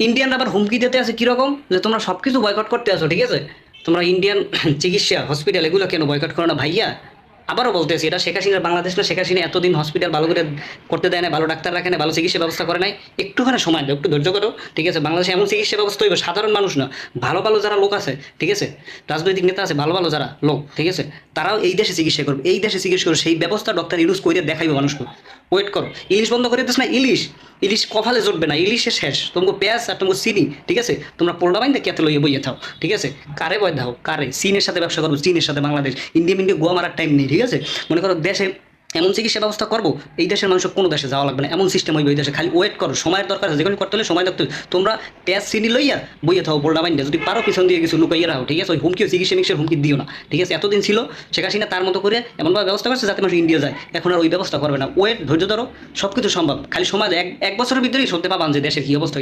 Indian আবার হুমকি দিতে আছে কিরকম, যে তোমরা সব কিছু বয়কট করতে আছো, ঠিক আছে, তোমরা ইন্ডিয়ান চিকিৎসা হসপিটাল এগুলো কেন বয়কট করো না ভাইয়া। আবারও বলতেছি, এটা শেখ হাসিনার বাংলাদেশ না, শেখ হাসিনা এতদিন হসপিটাল ভালো করে করতে দেয় না, ভালো ডাক্তার রাখে না, ভালো চিকিৎসা ব্যবস্থা করে নাই। একটুখানি সময় দাও, একটু ধৈর্য করো, ঠিক আছে। বাংলাদেশে এমন চিকিৎসা ব্যবস্থা হইবে, সাধারণ মানুষ না, ভালো ভালো যারা লোক আছে, ঠিক আছে, রাজনৈতিক নেতা আছে, ভালো ভালো যারা লোক, ঠিক আছে, তারাও এই দেশে চিকিৎসা করবে, এই দেশে চিকিৎসা করবে, সেই ব্যবস্থা ডক্টর ইউনুস করে দেখাইবে মানুষকে। ওয়েট করো। ইলিশ বন্ধ করে দিস না, ইলিশ ইলিশ কপালে জুটবে না, ইলিশে শেষ, তোমাকে পেঁয়াজ আর তোমাকে চিনি, ঠিক আছে, তোমরা পোল্ডা বাইন্দে কেতে লইয়ে বইয়ে থাও, ঠিক আছে। কারে বয় দাও, কারে? চীনের সাথে ব্যবসা করবো, চীনের সাথে বাংলাদেশ, ইন্ডিয়া মিন্ডিয়া গোয়া মারার টাইম নেই, ঠিক আছে। মনে করো দেশে এমন চিকিৎসা ব্যবস্থা করবো, এই দেশের মানুষের কোনো দেশে যাওয়া লাগবে না, এমন সিস্টেম হইবে এই দেশে। খালি ওয়েট করো, সময়ের দরকার আছে, যেখানে করতে হলে সময় লাগতে হবে। তোমরা পেঁয়াজ চিনি লইয়া বইয়ে থাও পোল্ডা বাইন্দে, যদি পারো পিছন দিয়ে কিছু লুকাইয়ে রাখো, ঠিক আছে। ওই হুমকি চিকিৎসা মিক্সের হুমকি দিও না, ঠিক আছে। এতদিন ছিল শেখ হাসিনা তার মতো করে এমনভাবে ব্যবস্থা করছে যাতে মানুষ ইন্ডিয়া যায়, এখন আর ওই ব্যবস্থা করবে না। ওয়েট, ধৈর্য ধরো, সব কিছু সম্ভব, খালি সময় এক এক বছরের ভিতরেই শুনতে পাবান যে দেশের কি অবস্থা।